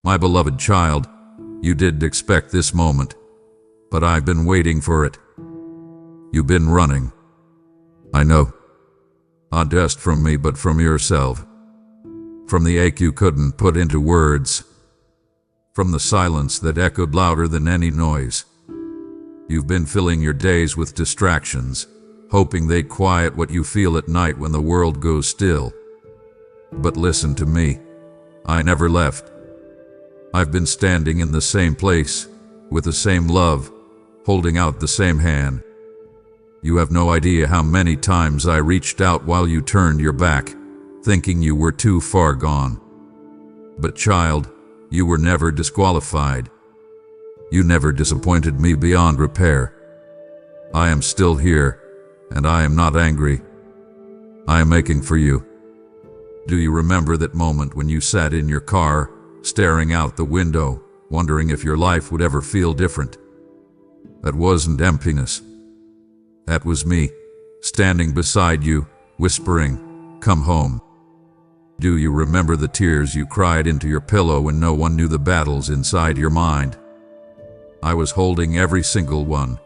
My beloved child, you didn't expect this moment, but I've been waiting for it. You've been running. I know. Not just from me, but from yourself. From the ache you couldn't put into words. From the silence that echoed louder than any noise. You've been filling your days with distractions, hoping they'd quiet what you feel at night when the world goes still. But listen to me. I never left. I've been standing in the same place, with the same love, holding out the same hand. You have no idea how many times I reached out while you turned your back, thinking you were too far gone. But child, you were never disqualified. You never disappointed me beyond repair. I am still here, and I am not angry. I am aching for you. Do you remember that moment when you sat in your car, staring out the window, wondering if your life would ever feel different? That wasn't emptiness. That was me, standing beside you, whispering, "Come home." Do you remember the tears you cried into your pillow when no one knew the battles inside your mind? I was holding every single one,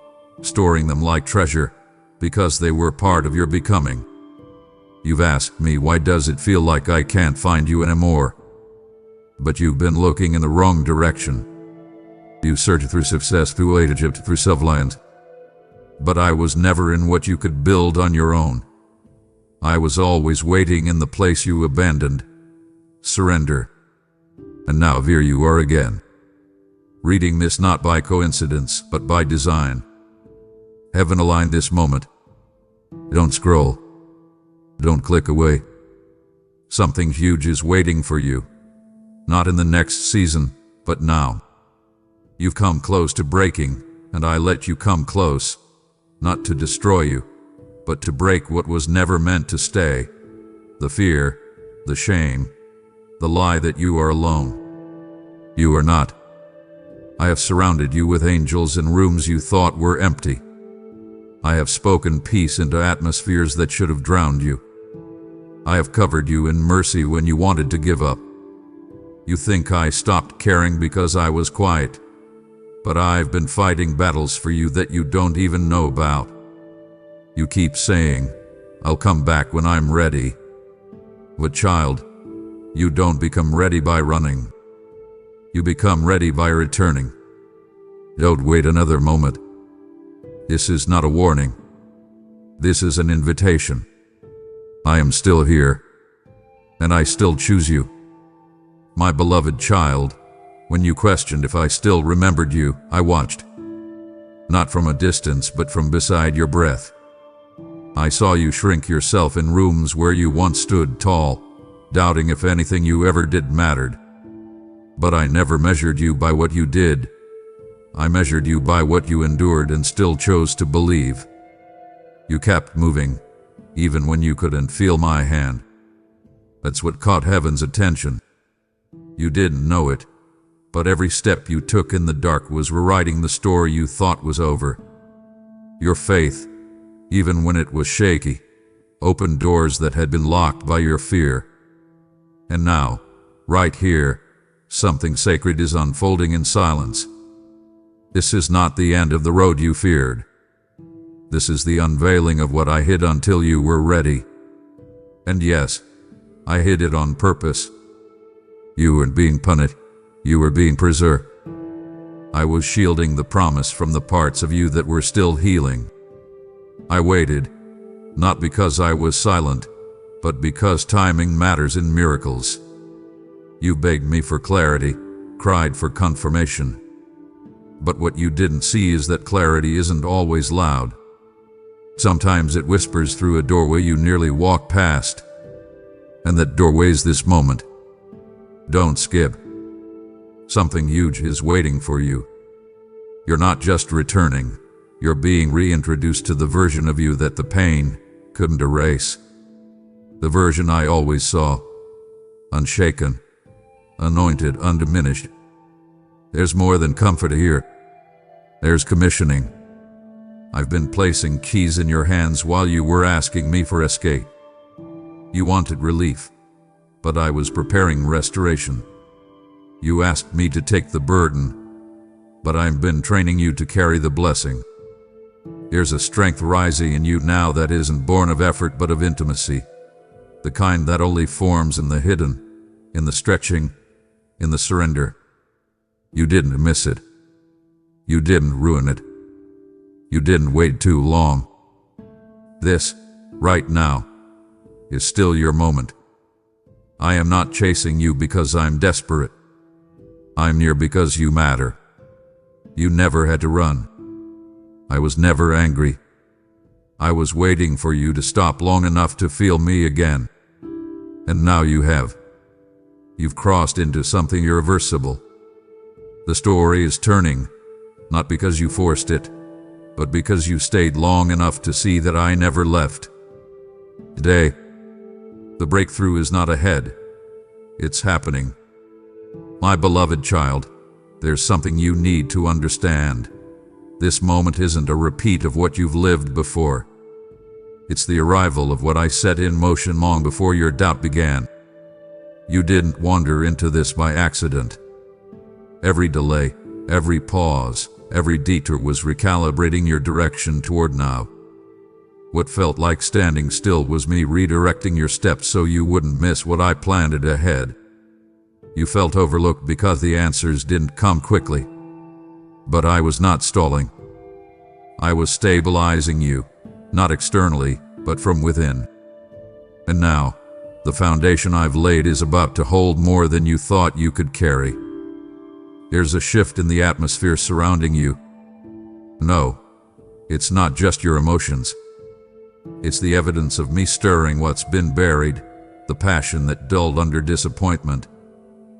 storing them like treasure, because they were part of your becoming. You've asked me, why does it feel like I can't find you anymore? But you've been looking in the wrong direction. You searched through success, through Egypt, through self-land. But I was never in what you could build on your own. I was always waiting in the place you abandoned. Surrender. And now here you are again. Reading this not by coincidence, but by design. Heaven aligned this moment. Don't scroll. Don't click away. Something huge is waiting for you. Not in the next season, but now. You've come close to breaking, and I let you come close. Not to destroy you, but to break what was never meant to stay. The fear, the shame, the lie that you are alone. You are not. I have surrounded you with angels in rooms you thought were empty. I have spoken peace into atmospheres that should have drowned you. I have covered you in mercy when you wanted to give up. You think I stopped caring because I was quiet, but I've been fighting battles for you that you don't even know about. You keep saying, "I'll come back when I'm ready." But child, you don't become ready by running. You become ready by returning. Don't wait another moment. This is not a warning. This is an invitation. I am still here, and I still choose you. My beloved child, when you questioned if I still remembered you, I watched. Not from a distance, but from beside your breath. I saw you shrink yourself in rooms where you once stood tall, doubting if anything you ever did mattered. But I never measured you by what you did. I measured you by what you endured and still chose to believe. You kept moving, even when you couldn't feel my hand. That's what caught heaven's attention. You didn't know it, but every step you took in the dark was rewriting the story you thought was over. Your faith, even when it was shaky, opened doors that had been locked by your fear. And now, right here, something sacred is unfolding in silence. This is not the end of the road you feared. This is the unveiling of what I hid until you were ready. And yes, I hid it on purpose. You weren't being punished, you were being preserved. I was shielding the promise from the parts of you that were still healing. I waited, not because I was silent, but because timing matters in miracles. You begged me for clarity, cried for confirmation. But what you didn't see is that clarity isn't always loud. Sometimes it whispers through a doorway you nearly walked past. And that doorway's this moment. Don't skip. Something huge is waiting for you. You're not just returning. You're being reintroduced to the version of you that the pain couldn't erase. The version I always saw. Unshaken. Anointed, undiminished. There's more than comfort here. There's commissioning. I've been placing keys in your hands while you were asking me for escape. You wanted relief, but I was preparing restoration. You asked me to take the burden, but I've been training you to carry the blessing. There's a strength rising in you now that isn't born of effort but of intimacy, the kind that only forms in the hidden, in the stretching, in the surrender. You didn't miss it. You didn't ruin it. You didn't wait too long. This, right now, is still your moment. I am not chasing you because I'm desperate. I'm near because you matter. You never had to run. I was never angry. I was waiting for you to stop long enough to feel me again. And now you have. You've crossed into something irreversible. The story is turning, not because you forced it, but because you stayed long enough to see that I never left. Today, the breakthrough is not ahead. It's happening. My beloved child, there's something you need to understand. This moment isn't a repeat of what you've lived before. It's the arrival of what I set in motion long before your doubt began. You didn't wander into this by accident. Every delay, every pause, every detour was recalibrating your direction toward now. What felt like standing still was me redirecting your steps so you wouldn't miss what I planted ahead. You felt overlooked because the answers didn't come quickly. But I was not stalling. I was stabilizing you, not externally, but from within. And now, the foundation I've laid is about to hold more than you thought you could carry. There's a shift in the atmosphere surrounding you. No, it's not just your emotions. It's the evidence of me stirring what's been buried, the passion that dulled under disappointment,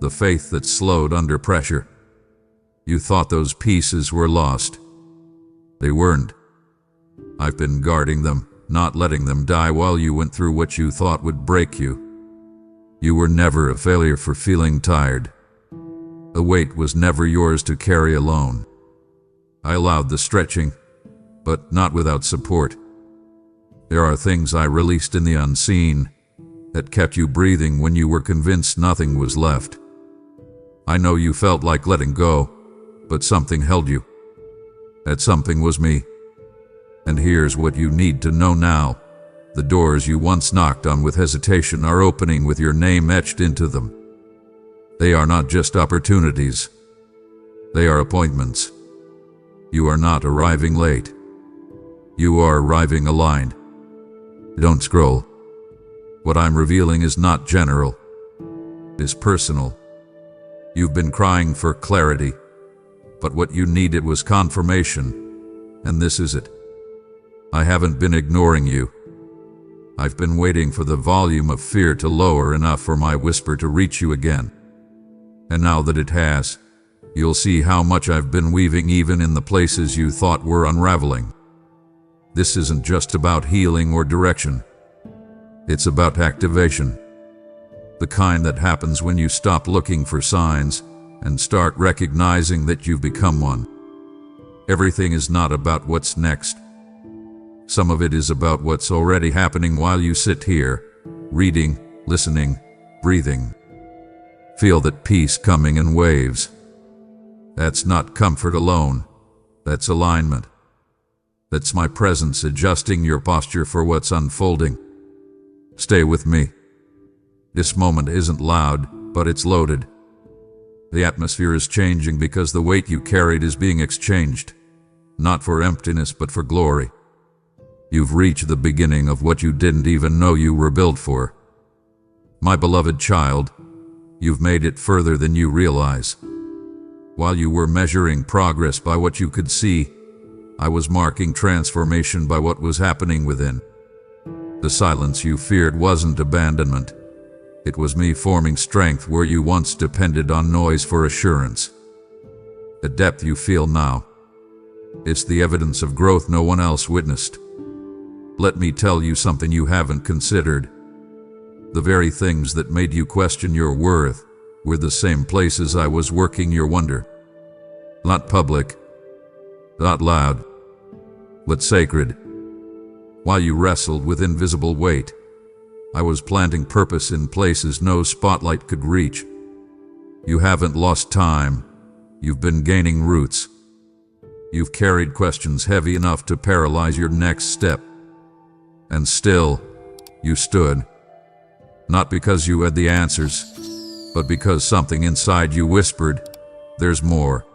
the faith that slowed under pressure. You thought those pieces were lost. They weren't. I've been guarding them, not letting them die while you went through what you thought would break you. You were never a failure for feeling tired. The weight was never yours to carry alone. I allowed the stretching, but not without support. There are things I released in the unseen that kept you breathing when you were convinced nothing was left. I know you felt like letting go, but something held you. That something was me. And here's what you need to know now. The doors you once knocked on with hesitation are opening with your name etched into them. They are not just opportunities. They are appointments. You are not arriving late. You are arriving aligned. Don't scroll. What I'm revealing is not general. It is personal. You've been crying for clarity, but what you needed was confirmation, and this is it. I haven't been ignoring you. I've been waiting for the volume of fear to lower enough for my whisper to reach you again. And now that it has, you'll see how much I've been weaving even in the places you thought were unraveling. This isn't just about healing or direction. It's about activation. The kind that happens when you stop looking for signs and start recognizing that you've become one. Everything is not about what's next. Some of it is about what's already happening while you sit here, reading, listening, breathing. Feel that peace coming in waves. That's not comfort alone. That's alignment. That's my presence adjusting your posture for what's unfolding. Stay with me. This moment isn't loud, but it's loaded. The atmosphere is changing because the weight you carried is being exchanged. Not for emptiness, but for glory. You've reached the beginning of what you didn't even know you were built for. My beloved child, you've made it further than you realize. While you were measuring progress by what you could see, I was marking transformation by what was happening within. The silence you feared wasn't abandonment. It was me forming strength where you once depended on noise for assurance. The depth you feel now, it's the evidence of growth no one else witnessed. Let me tell you something you haven't considered. The very things that made you question your worth were the same places I was working your wonder. Not public, not loud, but sacred. While you wrestled with invisible weight, I was planting purpose in places no spotlight could reach. You haven't lost time. You've been gaining roots. You've carried questions heavy enough to paralyze your next step. And still, you stood. Not because you had the answers, but because something inside you whispered, "There's more."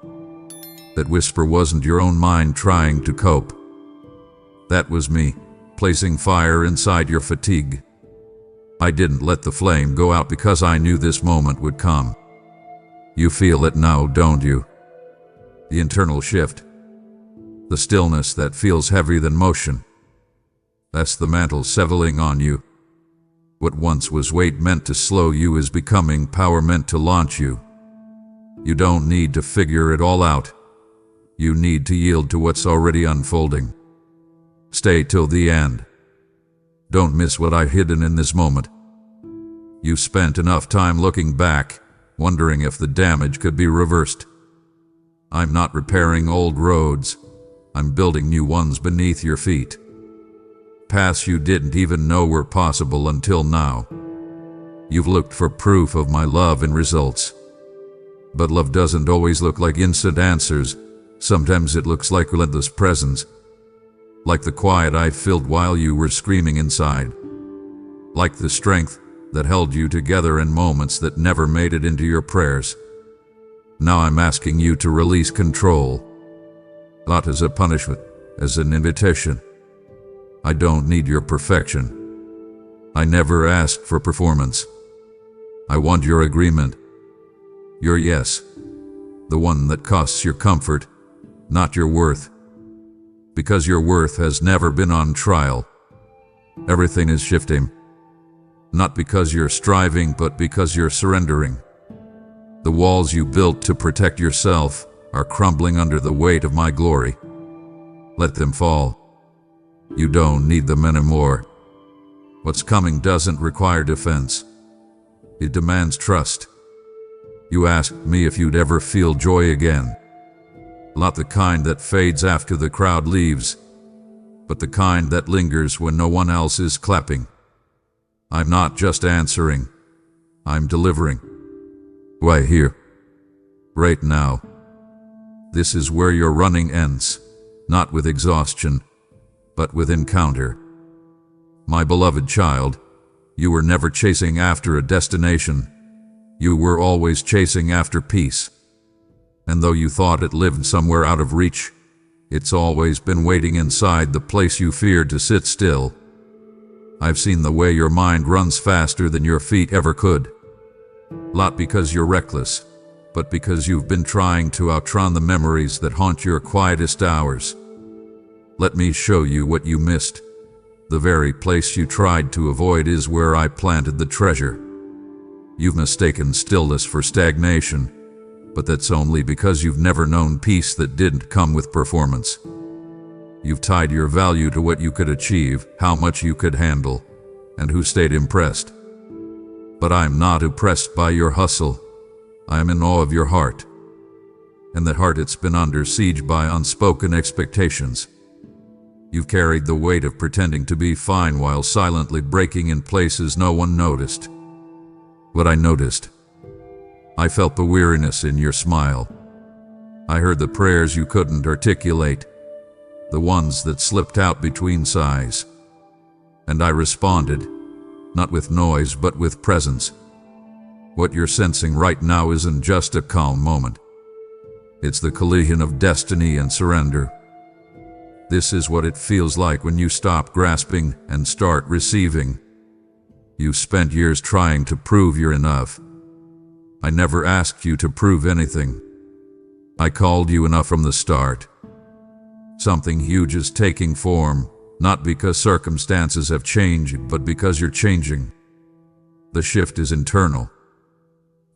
That whisper wasn't your own mind trying to cope. That was me, placing fire inside your fatigue. I didn't let the flame go out because I knew this moment would come. You feel it now, don't you? The internal shift. The stillness that feels heavier than motion. That's the mantle settling on you. What once was weight meant to slow you is becoming power meant to launch you. You don't need to figure it all out. You need to yield to what's already unfolding. Stay till the end. Don't miss what I've hidden in this moment. You've spent enough time looking back, wondering if the damage could be reversed. I'm not repairing old roads. I'm building new ones beneath your feet. Paths you didn't even know were possible until now. You've looked for proof of my love in results. But love doesn't always look like instant answers. Sometimes it looks like relentless presence. Like the quiet I filled while you were screaming inside. Like the strength that held you together in moments that never made it into your prayers. Now I'm asking you to release control. Not as a punishment, as an invitation. I don't need your perfection. I never asked for performance. I want your agreement. Your yes. The one that costs your comfort, not your worth. Because your worth has never been on trial. Everything is shifting. Not because you're striving, but because you're surrendering. The walls you built to protect yourself are crumbling under the weight of my glory. Let them fall. You don't need them anymore. What's coming doesn't require defense. It demands trust. You asked me if you'd ever feel joy again. Not the kind that fades after the crowd leaves, but the kind that lingers when no one else is clapping. I'm not just answering. I'm delivering. Right here. Right now. This is where your running ends, not with exhaustion, but with encounter. My beloved child, you were never chasing after a destination. You were always chasing after peace. And though you thought it lived somewhere out of reach, it's always been waiting inside the place you feared to sit still. I've seen the way your mind runs faster than your feet ever could. Not because you're reckless, but because you've been trying to outrun the memories that haunt your quietest hours. Let me show you what you missed. The very place you tried to avoid is where I planted the treasure. You've mistaken stillness for stagnation, but that's only because you've never known peace that didn't come with performance. You've tied your value to what you could achieve, how much you could handle, and who stayed impressed. But I'm not oppressed by your hustle. I am in awe of your heart. And that heart, it's been under siege by unspoken expectations. You've carried the weight of pretending to be fine while silently breaking in places no one noticed. But I noticed. I felt the weariness in your smile. I heard the prayers you couldn't articulate, the ones that slipped out between sighs. And I responded, not with noise but with presence. What you're sensing right now isn't just a calm moment. It's the collision of destiny and surrender. This is what it feels like when you stop grasping and start receiving. You've spent years trying to prove you're enough. I never asked you to prove anything. I called you enough from the start. Something huge is taking form, not because circumstances have changed, but because you're changing. The shift is internal.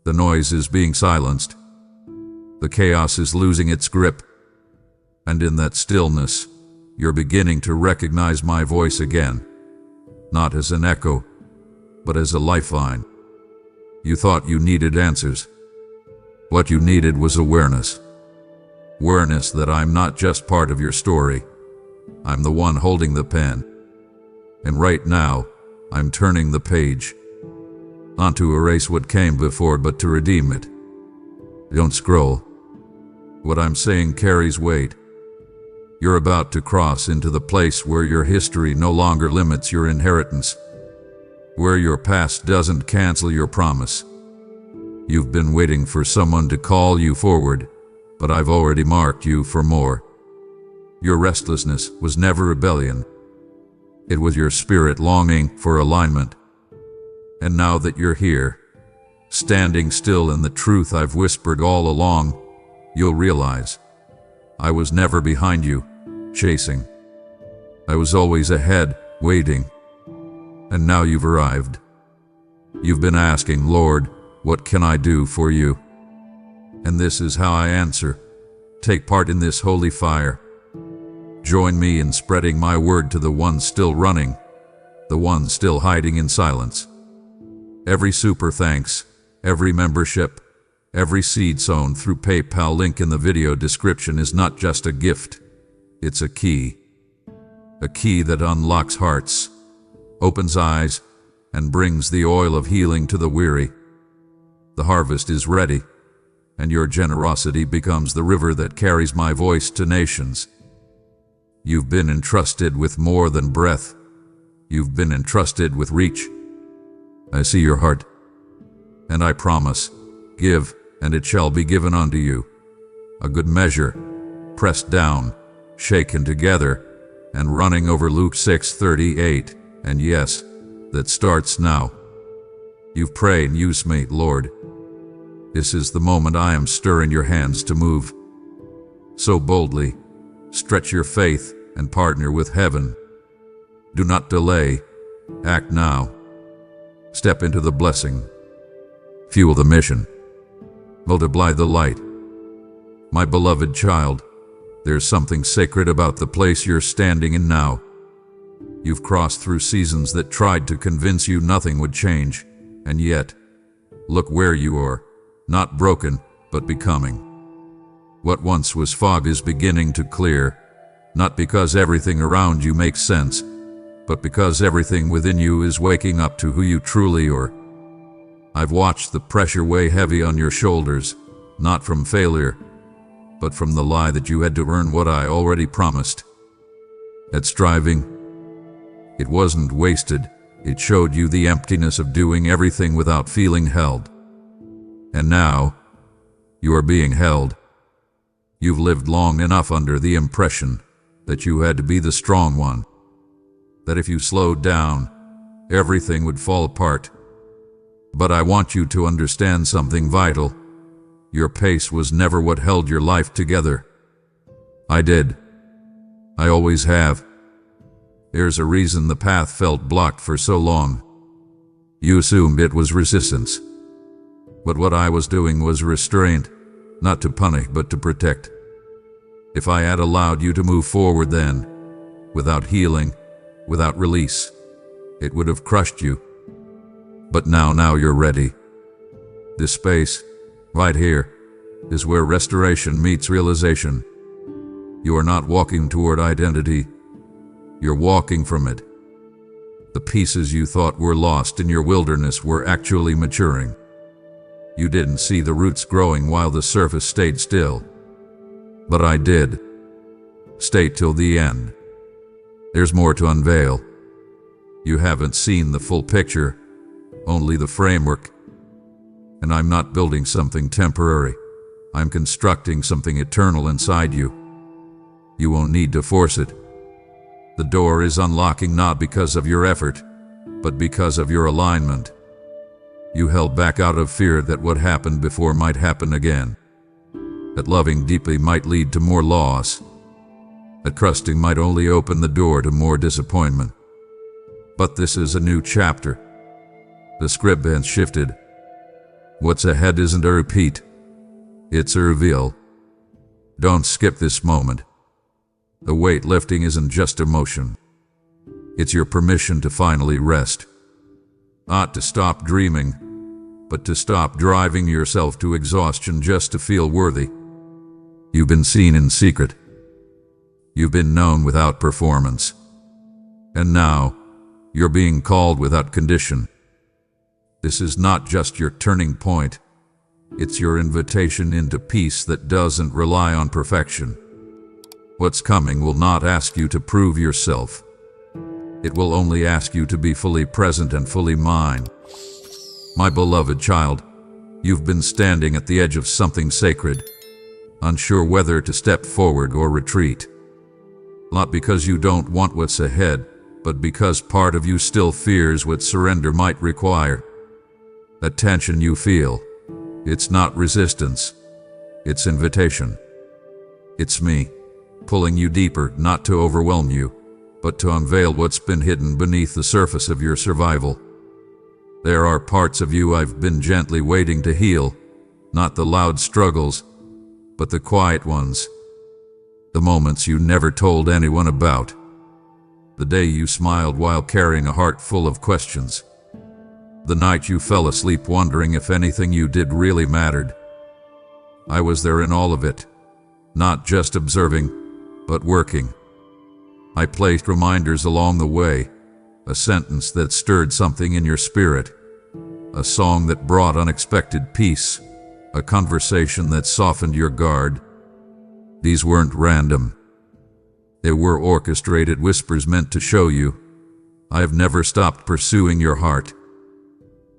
The noise is being silenced. The chaos is losing its grip. And in that stillness, you're beginning to recognize my voice again. Not as an echo, but as a lifeline. You thought you needed answers. What you needed was awareness. Awareness that I'm not just part of your story. I'm the one holding the pen. And right now, I'm turning the page. Not to erase what came before, but to redeem it. Don't scroll. What I'm saying carries weight. You're about to cross into the place where your history no longer limits your inheritance, where your past doesn't cancel your promise. You've been waiting for someone to call you forward, but I've already marked you for more. Your restlessness was never rebellion. It was your spirit longing for alignment. And now that you're here, standing still in the truth I've whispered all along, you'll realize I was never behind you, chasing. I was always ahead, waiting. And now you've arrived. You've been asking, Lord, what can I do for you? And this is how I answer. Take part in this holy fire. Join me in spreading my word to the ones still running, the ones still hiding in silence. Every super thanks, every membership, every seed sown through PayPal link in the video description is not just a gift. It's a key that unlocks hearts, opens eyes, and brings the oil of healing to the weary. The harvest is ready, and your generosity becomes the river that carries my voice to nations. You've been entrusted with more than breath. You've been entrusted with reach. I see your heart, and I promise, give, and it shall be given unto you. A good measure, pressed down, shaken together, and running over. Luke 6:38, and yes, that starts now. You've prayed, use me, Lord. This is the moment I am stirring your hands to move. So boldly, stretch your faith and partner with heaven. Do not delay, act now. Step into the blessing. Fuel the mission. Multiply the light. My beloved child, there's something sacred about the place you're standing in now. You've crossed through seasons that tried to convince you nothing would change, and yet, look where you are, not broken, but becoming. What once was fog is beginning to clear, not because everything around you makes sense, but because everything within you is waking up to who you truly are. I've watched the pressure weigh heavy on your shoulders, not from failure, but from the lie that you had to earn what I already promised. That striving, it wasn't wasted. It showed you the emptiness of doing everything without feeling held. And now, you are being held. You've lived long enough under the impression that you had to be the strong one, that if you slowed down, everything would fall apart. But I want you to understand something vital. Your pace was never what held your life together. I did. I always have. There's a reason the path felt blocked for so long. You assumed it was resistance. But what I was doing was restraint, not to punish but to protect. If I had allowed you to move forward then, without healing, without release, it would have crushed you. But now you're ready. This space, right here, is where restoration meets realization. You are not walking toward identity. You're walking from it. The pieces you thought were lost in your wilderness were actually maturing. You didn't see the roots growing while the surface stayed still. But I did. Stay till the end. There's more to unveil. You haven't seen the full picture, only the framework. And I'm not building something temporary. I'm constructing something eternal inside you. You won't need to force it. The door is unlocking not because of your effort, but because of your alignment. You held back out of fear that what happened before might happen again. That loving deeply might lead to more loss. That trusting might only open the door to more disappointment. But this is a new chapter. The script has shifted. What's ahead isn't a repeat. It's a reveal. Don't skip this moment. The weight lifting isn't just emotion. It's your permission to finally rest. Not to stop dreaming, but to stop driving yourself to exhaustion just to feel worthy. You've been seen in secret. You've been known without performance. And now, you're being called without condition. This is not just your turning point. It's your invitation into peace that doesn't rely on perfection. What's coming will not ask you to prove yourself. It will only ask you to be fully present and fully mine. My beloved child, you've been standing at the edge of something sacred, unsure whether to step forward or retreat. Not because you don't want what's ahead, but because part of you still fears what surrender might require. That tension you feel, it's not resistance, it's invitation. It's me, pulling you deeper, not to overwhelm you, but to unveil what's been hidden beneath the surface of your survival. There are parts of you I've been gently waiting to heal, not the loud struggles, but the quiet ones. The moments you never told anyone about. The day you smiled while carrying a heart full of questions. The night you fell asleep wondering if anything you did really mattered. I was there in all of it, not just observing, but working. I placed reminders along the way, a sentence that stirred something in your spirit, a song that brought unexpected peace, a conversation that softened your guard. These weren't random. They were orchestrated whispers meant to show you, I have never stopped pursuing your heart.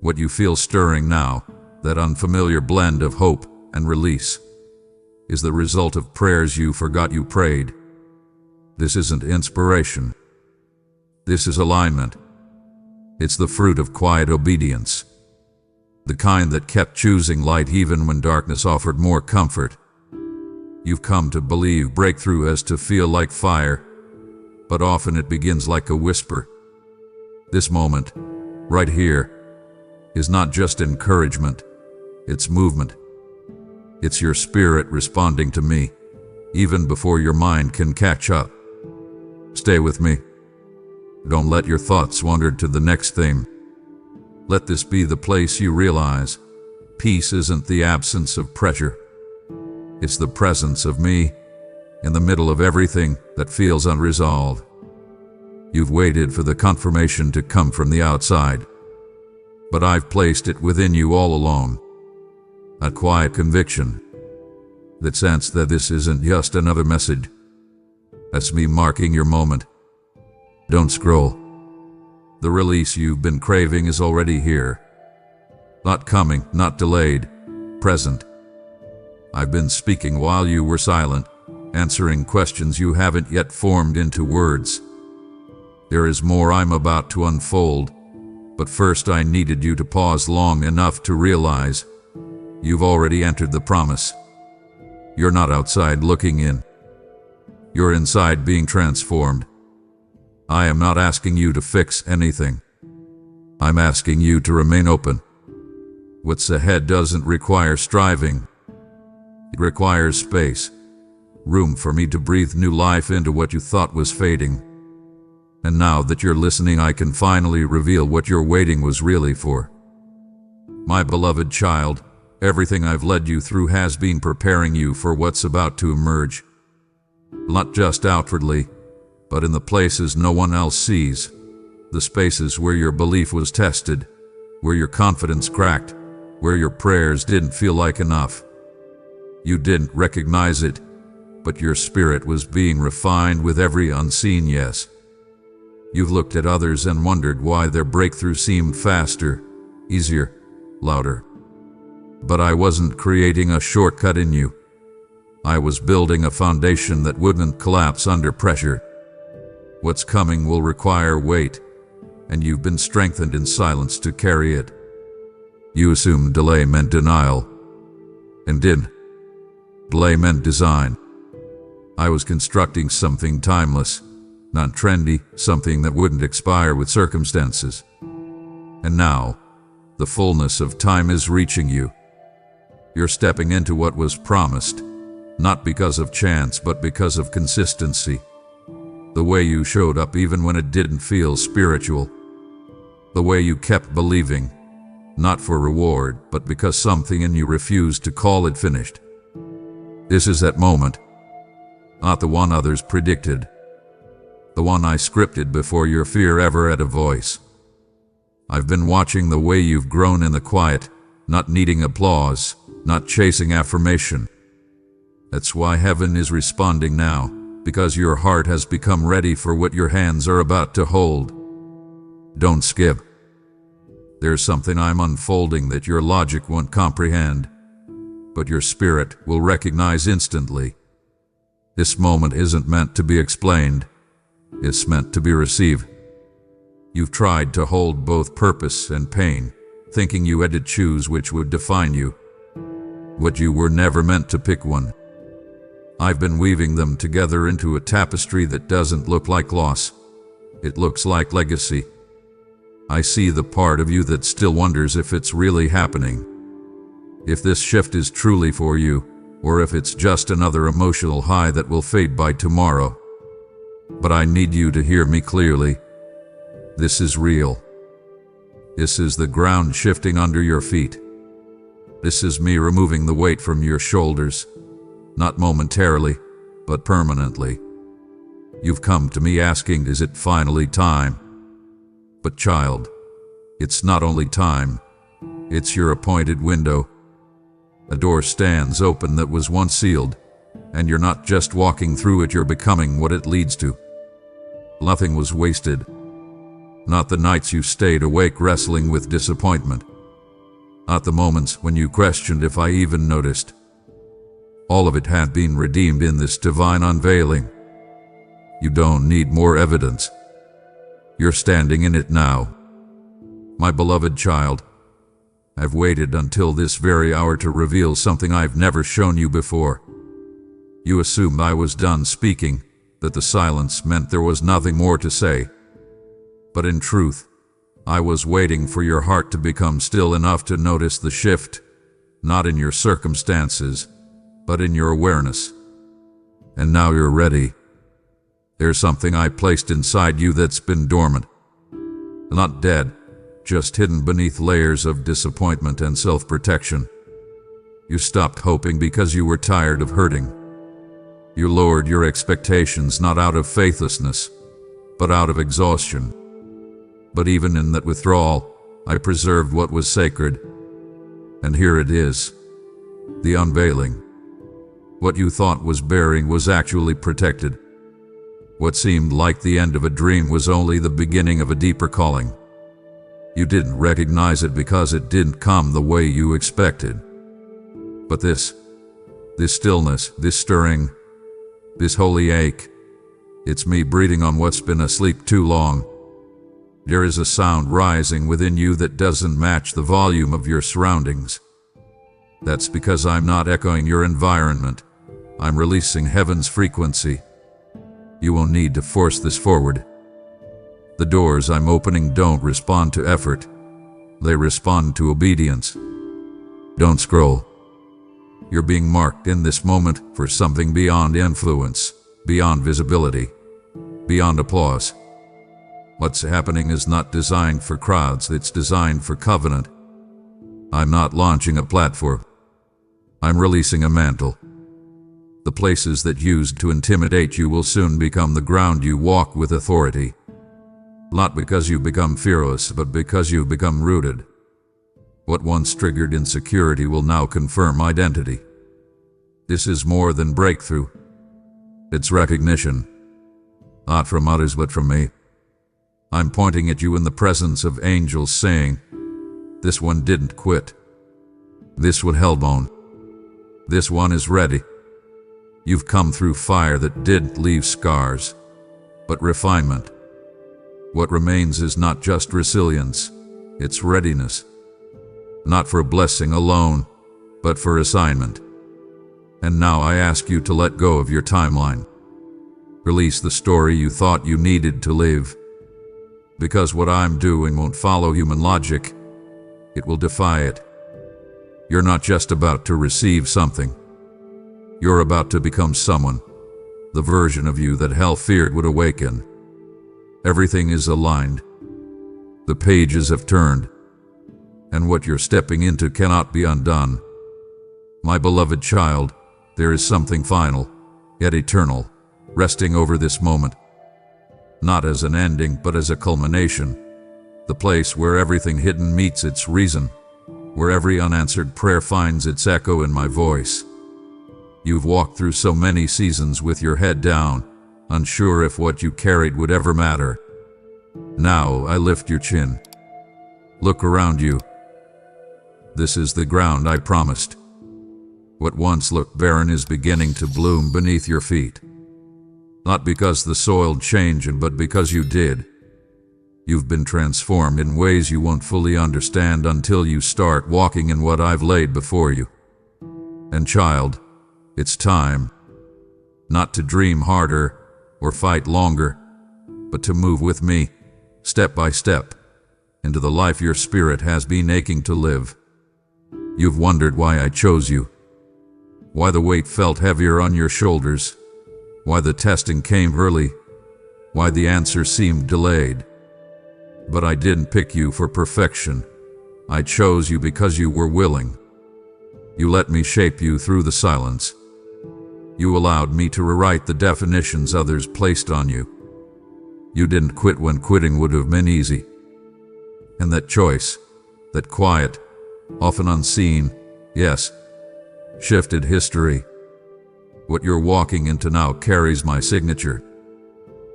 What you feel stirring now, that unfamiliar blend of hope and release, is the result of prayers you forgot you prayed. This isn't inspiration. This is alignment. It's the fruit of quiet obedience. The kind that kept choosing light even when darkness offered more comfort. You've come to believe breakthrough has to feel like fire, but often it begins like a whisper. This moment, right here, is not just encouragement, it's movement. It's your spirit responding to me, even before your mind can catch up. Stay with me. Don't let your thoughts wander to the next thing. Let this be the place you realize peace isn't the absence of pressure. It's the presence of me in the middle of everything that feels unresolved. You've waited for the confirmation to come from the outside, but I've placed it within you all along. A quiet conviction, that sense that this isn't just another message. That's me marking your moment. Don't scroll. The release you've been craving is already here. Not coming, not delayed, present. I've been speaking while you were silent, answering questions you haven't yet formed into words. There is more I'm about to unfold, but first I needed you to pause long enough to realize you've already entered the promise. You're not outside looking in. You're inside being transformed. I am not asking you to fix anything. I'm asking you to remain open. What's ahead doesn't require striving. It requires space, room for me to breathe new life into what you thought was fading. And now that you're listening, I can finally reveal what your waiting was really for. My beloved child, everything I've led you through has been preparing you for what's about to emerge. Not just outwardly, but in the places no one else sees, the spaces where your belief was tested, where your confidence cracked, where your prayers didn't feel like enough. You didn't recognize it, but your spirit was being refined with every unseen yes. You've looked at others and wondered why their breakthrough seemed faster, easier, louder. But I wasn't creating a shortcut in you. I was building a foundation that wouldn't collapse under pressure. What's coming will require weight, and you've been strengthened in silence to carry it. You assumed delay meant denial, and did. Delay meant design. I was constructing something timeless, not trendy, something that wouldn't expire with circumstances. And now, the fullness of time is reaching you. You're stepping into what was promised, not because of chance, but because of consistency. The way you showed up even when it didn't feel spiritual. The way you kept believing, not for reward, but because something in you refused to call it finished. This is that moment, not the one others predicted, the one I scripted before your fear ever had a voice. I've been watching the way you've grown in the quiet, not needing applause, not chasing affirmation. That's why heaven is responding now, because your heart has become ready for what your hands are about to hold. Don't skip. There's something I'm unfolding that your logic won't comprehend, but your spirit will recognize instantly. This moment isn't meant to be explained. It's meant to be received. You've tried to hold both purpose and pain, thinking you had to choose which would define you. But you were never meant to pick one. I've been weaving them together into a tapestry that doesn't look like loss. It looks like legacy. I see the part of you that still wonders if it's really happening. If this shift is truly for you, or if it's just another emotional high that will fade by tomorrow. But I need you to hear me clearly. This is real. This is the ground shifting under your feet. This is me removing the weight from your shoulders, not momentarily, but permanently. You've come to me asking, is it finally time? But child, it's not only time, it's your appointed window. A door stands open that was once sealed, and you're not just walking through it, you're becoming what it leads to. Nothing was wasted. Not the nights you stayed awake wrestling with disappointment. Not the moments when you questioned if I even noticed. All of it had been redeemed in this divine unveiling. You don't need more evidence. You're standing in it now. My beloved child, I've waited until this very hour to reveal something I've never shown you before. You assumed I was done speaking, that the silence meant there was nothing more to say. But in truth, I was waiting for your heart to become still enough to notice the shift, not in your circumstances, but in your awareness. And now you're ready. There's something I placed inside you that's been dormant. Not dead, just hidden beneath layers of disappointment and self-protection. You stopped hoping because you were tired of hurting. You lowered your expectations not out of faithlessness, but out of exhaustion. But even in that withdrawal, I preserved what was sacred. And here it is, the unveiling. What you thought was bearing was actually protected. What seemed like the end of a dream was only the beginning of a deeper calling. You didn't recognize it because it didn't come the way you expected. But this stillness, this stirring, this holy ache, it's me breathing on what's been asleep too long. There is a sound rising within you that doesn't match the volume of your surroundings. That's because I'm not echoing your environment. I'm releasing heaven's frequency. You won't need to force this forward. The doors I'm opening don't respond to effort. They respond to obedience. Don't scroll. You're being marked in this moment for something beyond influence, beyond visibility, beyond applause. What's happening is not designed for crowds, it's designed for covenant. I'm not launching a platform. I'm releasing a mantle. The places that used to intimidate you will soon become the ground you walk with authority. Not because you become fearless, but because you become rooted. What once triggered insecurity will now confirm identity. This is more than breakthrough. It's recognition. Not from others, but from me. I'm pointing at you in the presence of angels saying, this one didn't quit. This one held on. This one is ready. You've come through fire that didn't leave scars, but refinement. What remains is not just resilience, it's readiness. Not for blessing alone, but for assignment. And now I ask you to let go of your timeline. Release the story you thought you needed to live. Because what I'm doing won't follow human logic, it will defy it. You're not just about to receive something. You're about to become someone, the version of you that hell feared would awaken. Everything is aligned. The pages have turned, and what you're stepping into cannot be undone. My beloved child, there is something final, yet eternal, resting over this moment. Not as an ending, but as a culmination, the place where everything hidden meets its reason. where every unanswered prayer finds its echo in my voice. You've walked through so many seasons with your head down, unsure if what you carried would ever matter. Now I lift your chin. Look around you. This is the ground I promised. What once looked barren is beginning to bloom beneath your feet. Not because the soil changed, but because you did. You've been transformed in ways you won't fully understand until you start walking in what I've laid before you. And child, it's time, not to dream harder or fight longer, but to move with me, step by step, into the life your spirit has been aching to live. You've wondered why I chose you, why the weight felt heavier on your shoulders, why the testing came early, why the answer seemed delayed. But I didn't pick you for perfection. I chose you because you were willing. You let me shape you through the silence. You allowed me to rewrite the definitions others placed on you. You didn't quit when quitting would have been easy. And that choice, that quiet, often unseen, yes, shifted history. What you're walking into now carries my signature.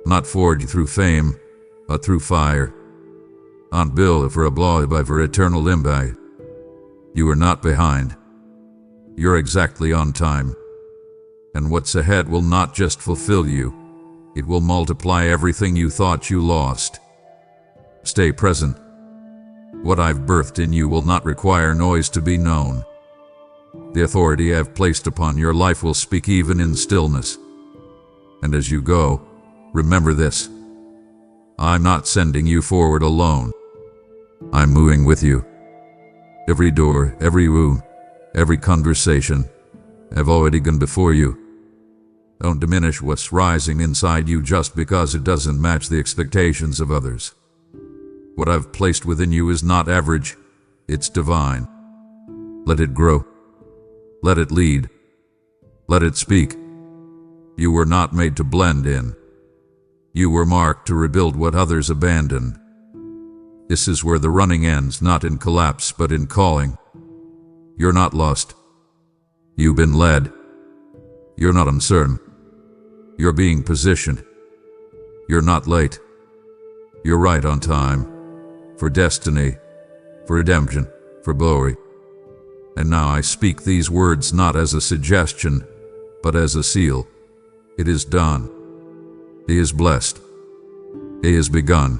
Not forged through fame, but through fire. On bill for a blow by for eternal limbi. You are not behind. You're exactly on time. And what's ahead will not just fulfill you, it will multiply everything you thought you lost. Stay present. What I've birthed in you will not require noise to be known. The authority I've placed upon your life will speak even in stillness. And as you go, remember this. I'm not sending you forward alone. I'm moving with you. Every door, every room, every conversation, I've already gone before you. Don't diminish what's rising inside you just because it doesn't match the expectations of others. What I've placed within you is not average, it's divine. Let it grow. Let it lead. Let it speak. You were not made to blend in. You were marked to rebuild what others abandoned. This is where the running ends, not in collapse, but in calling. You're not lost. You've been led. You're not uncertain. You're being positioned. You're not late. You're right on time. For destiny, for redemption, for glory. And now I speak these words not as a suggestion, but as a seal. It is done. He is blessed. He has begun.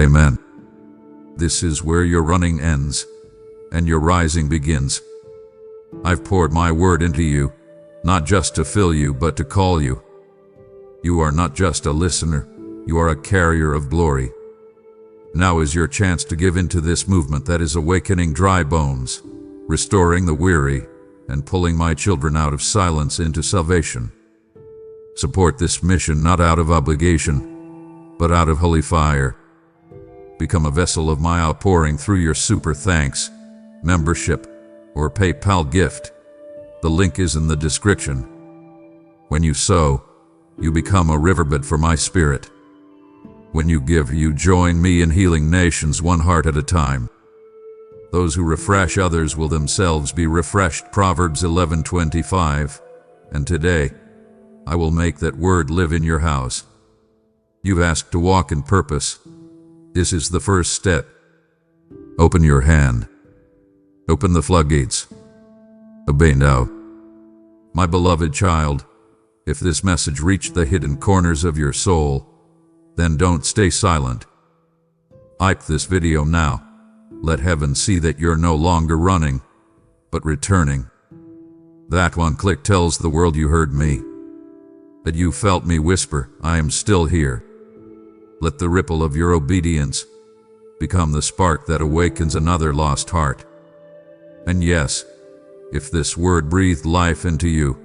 Amen. This is where your running ends, and your rising begins. I've poured my word into you, not just to fill you, but to call you. You are not just a listener, you are a carrier of glory. Now is your chance to give into this movement that is awakening dry bones, restoring the weary, and pulling my children out of silence into salvation. Support this mission not out of obligation, but out of holy fire. Become a vessel of my outpouring through your super thanks, membership, or PayPal gift. The link is in the description. When you sow, you become a riverbed for my spirit. When you give, you join me in healing nations one heart at a time. Those who refresh others will themselves be refreshed. Proverbs 11:25. And today, I will make that word live in your house. You've asked to walk in purpose. This is the first step. Open your hand. Open the floodgates. Obey now. My beloved child, if this message reached the hidden corners of your soul, then don't stay silent. Like this video now. Let heaven see that you're no longer running, but returning. That one click tells the world you heard me. That you felt me whisper, I am still here. Let the ripple of your obedience become the spark that awakens another lost heart. And yes, if this word breathed life into you,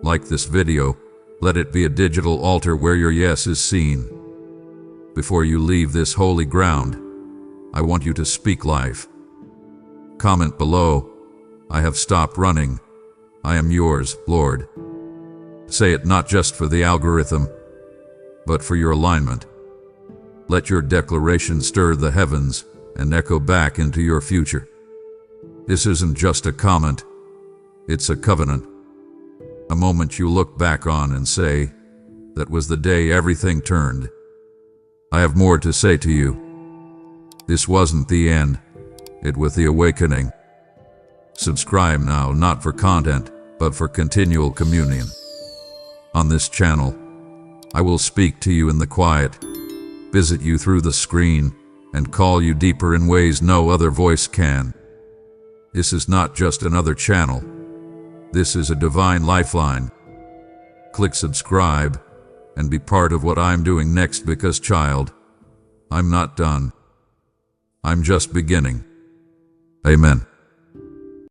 like this video, let it be a digital altar where your yes is seen. Before you leave this holy ground, I want you to speak life. Comment below, I have stopped running. I am yours, Lord. Say it not just for the algorithm, but for your alignment. Let your declaration stir the heavens and echo back into your future. This isn't just a comment, it's a covenant. A moment you look back on and say, that was the day everything turned. I have more to say to you. This wasn't the end, it was the awakening. Subscribe now, not for content, but for continual communion. On this channel, I will speak to you in the quiet, visit you through the screen, and call you deeper in ways no other voice can. This is not just another channel. This is a divine lifeline. Click subscribe and be part of what I'm doing next, because, child, I'm not done. I'm just beginning. Amen.